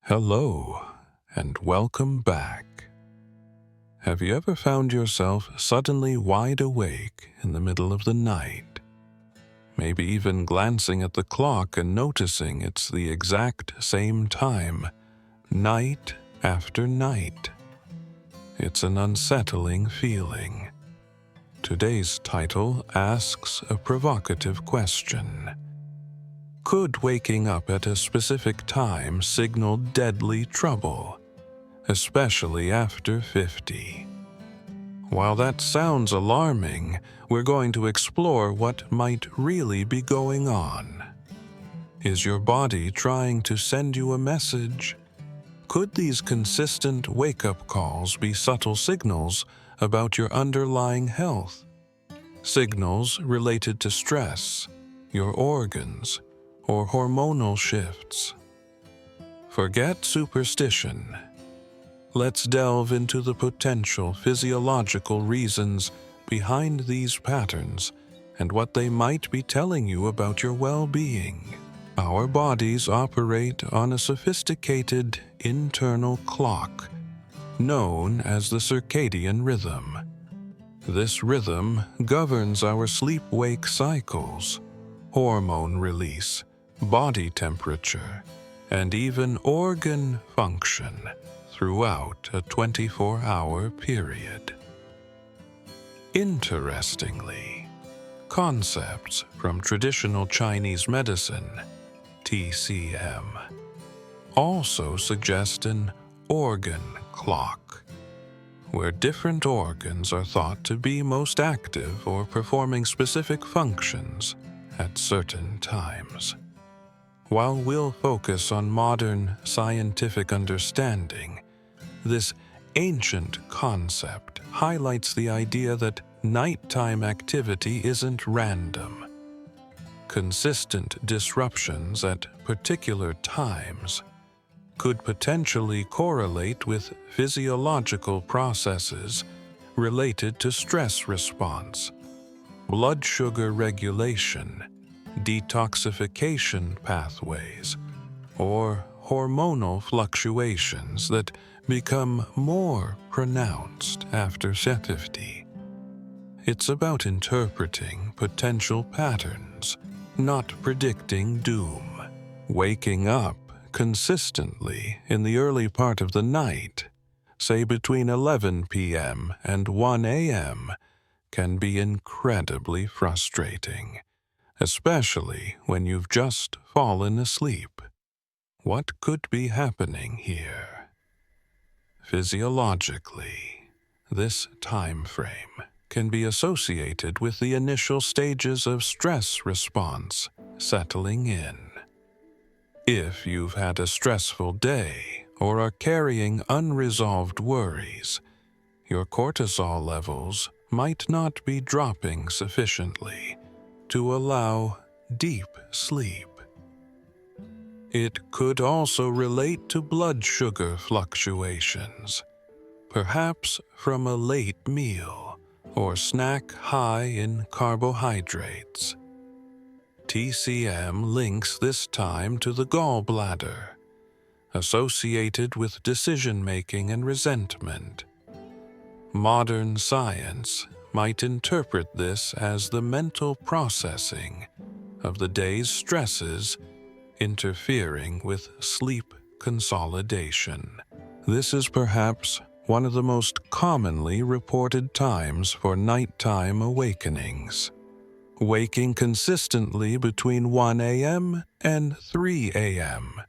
Hello, and welcome back. Have you ever found yourself suddenly wide awake in the middle of the night? Maybe even glancing at the clock and noticing it's the exact same time, night after night. It's an unsettling feeling. Today's title asks a provocative question. Could waking up at a specific time signal deadly trouble, especially after 50? While that sounds alarming, we're going to explore what might really be going on. Is your body trying to send you a message? Could these consistent wake-up calls be subtle signals about your underlying health? Signals related to stress, your organs, or hormonal shifts? Forget superstition. Let's delve into the potential physiological reasons behind these patterns and what they might be telling you about your well-being. Our bodies operate on a sophisticated internal clock known as the circadian rhythm. This rhythm governs our sleep-wake cycles, hormone release, body temperature, and even organ function throughout a 24-hour period. Interestingly, concepts from traditional Chinese medicine, TCM, also suggest an organ clock, where different organs are thought to be most active or performing specific functions at certain times. While we'll focus on modern scientific understanding, this ancient concept highlights the idea that nighttime activity isn't random. Consistent disruptions at particular times could potentially correlate with physiological processes related to stress response, blood sugar regulation, detoxification pathways, or hormonal fluctuations that become more pronounced after 50. It's about interpreting potential patterns, not predicting doom. Waking up consistently in the early part of the night, say between 11 p.m. and 1 a.m., can be incredibly frustrating, especially when you've just fallen asleep. What could be happening here? Physiologically, this time frame can be associated with the initial stages of stress response settling in. If you've had a stressful day or are carrying unresolved worries, your cortisol levels might not be dropping sufficiently to allow deep sleep. It could also relate to blood sugar fluctuations, perhaps from a late meal or snack high in carbohydrates. TCM links this time to the gallbladder, associated with decision-making and resentment. Modern science might interpret this as the mental processing of the day's stresses interfering with sleep consolidation. This is perhaps one of the most commonly reported times for nighttime awakenings. Waking consistently between 1 a.m. and 3 a.m.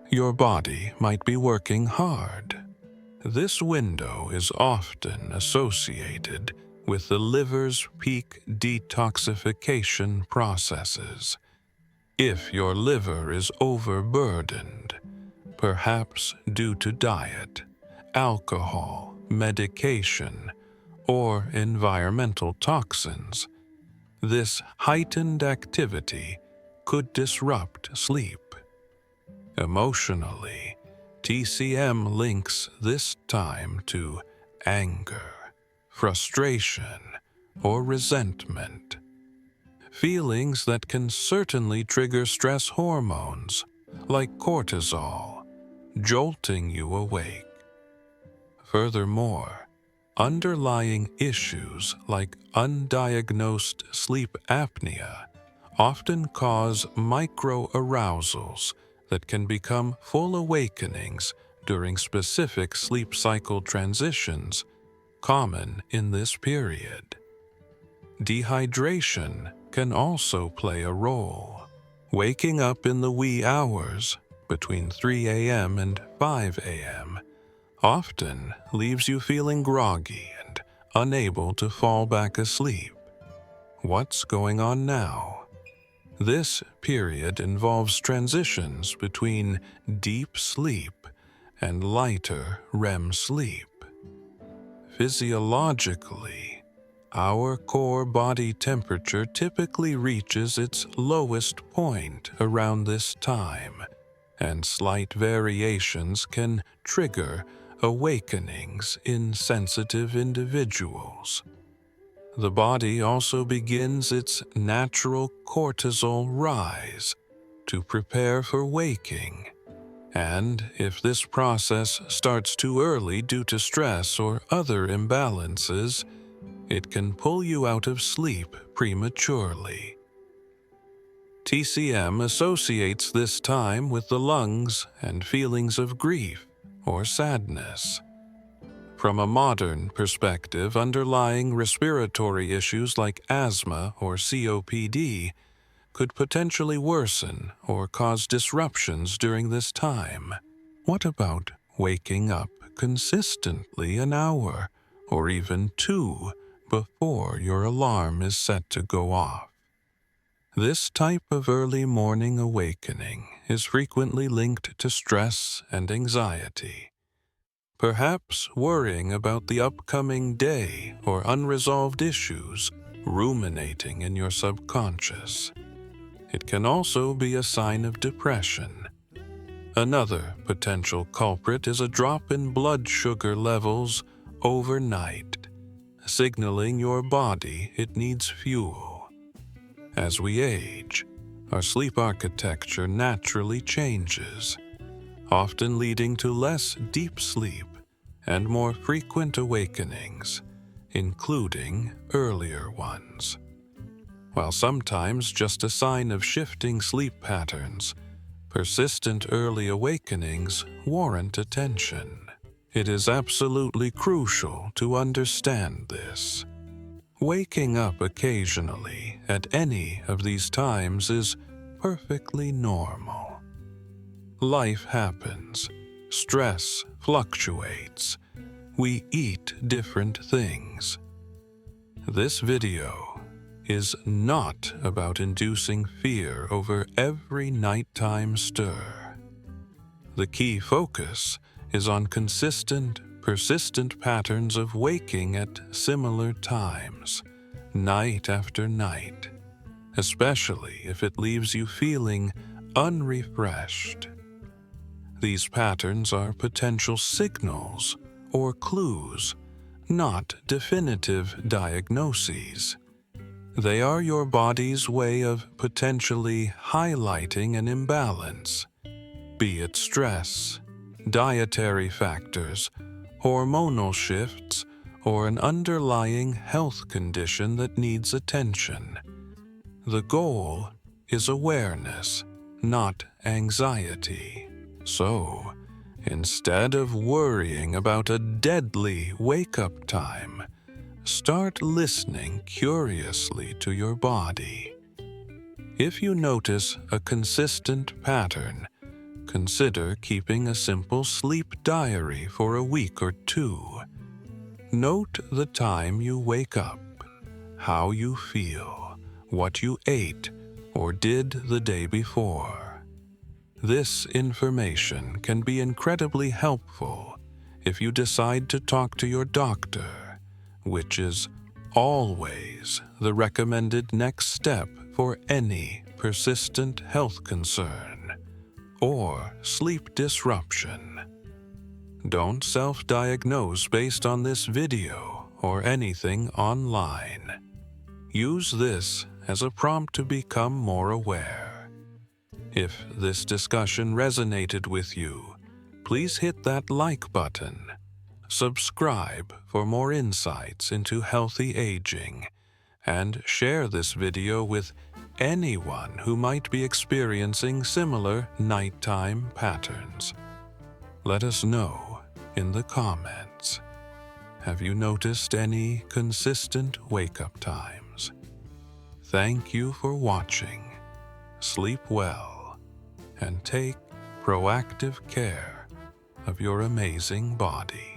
Your body might be working hard. This window is often associated with the liver's peak detoxification processes. If your liver is overburdened, perhaps due to diet, alcohol, medication, or environmental toxins, this heightened activity could disrupt sleep. Emotionally, TCM links this time to anger, frustration, or resentment, feelings that can certainly trigger stress hormones like cortisol, jolting you awake. Furthermore, underlying issues like undiagnosed sleep apnea often cause micro-arousals that can become full awakenings during specific sleep cycle transitions common in this period. Dehydration can also play a role. Waking up in the wee hours between 3 a.m. and 5 a.m. often leaves you feeling groggy and unable to fall back asleep. What's going on now? This period involves transitions between deep sleep and lighter REM sleep. Physiologically, our core body temperature typically reaches its lowest point around this time, and slight variations can trigger awakenings in sensitive individuals. The body also begins its natural cortisol rise to prepare for waking, and if this process starts too early due to stress or other imbalances, it can pull you out of sleep prematurely. TCM associates this time with the lungs and feelings of grief or sadness. From a modern perspective, underlying respiratory issues like asthma or COPD could potentially worsen or cause disruptions during this time. What about waking up consistently an hour or even 2 before your alarm is set to go off? This type of early morning awakening is frequently linked to stress and anxiety, perhaps worrying about the upcoming day or unresolved issues ruminating in your subconscious. It can also be a sign of depression. Another potential culprit is a drop in blood sugar levels overnight, signaling your body it needs fuel. As we age, our sleep architecture naturally changes, often leading to less deep sleep and more frequent awakenings, including earlier ones. While sometimes just a sign of shifting sleep patterns, persistent early awakenings warrant attention. It is absolutely crucial to understand this. Waking up occasionally at any of these times is perfectly normal. Life happens. Stress fluctuates. We eat different things. This video is not about inducing fear over every nighttime stir. The key focus is on consistent, persistent patterns of waking at similar times, night after night, especially if it leaves you feeling unrefreshed. These patterns are potential signals or clues, not definitive diagnoses. They are your body's way of potentially highlighting an imbalance, be it stress, dietary factors, hormonal shifts, or an underlying health condition that needs attention. The goal is awareness, not anxiety. So, instead of worrying about a deadly wake-up time, start listening curiously to your body. If you notice a consistent pattern, consider keeping a simple sleep diary for a week or 2. Note the time you wake up, how you feel, what you ate or did the day before. This information can be incredibly helpful if you decide to talk to your doctor, which is always the recommended next step for any persistent health concern or sleep disruption. Don't self-diagnose based on this video or anything online. Use this as a prompt to become more aware. If this discussion resonated with you, please hit that like button. Subscribe for more insights into healthy aging, and share this video with anyone who might be experiencing similar nighttime patterns. Let us know in the comments. Have you noticed any consistent wake-up times? Thank you for watching. Sleep well and take proactive care of your amazing body.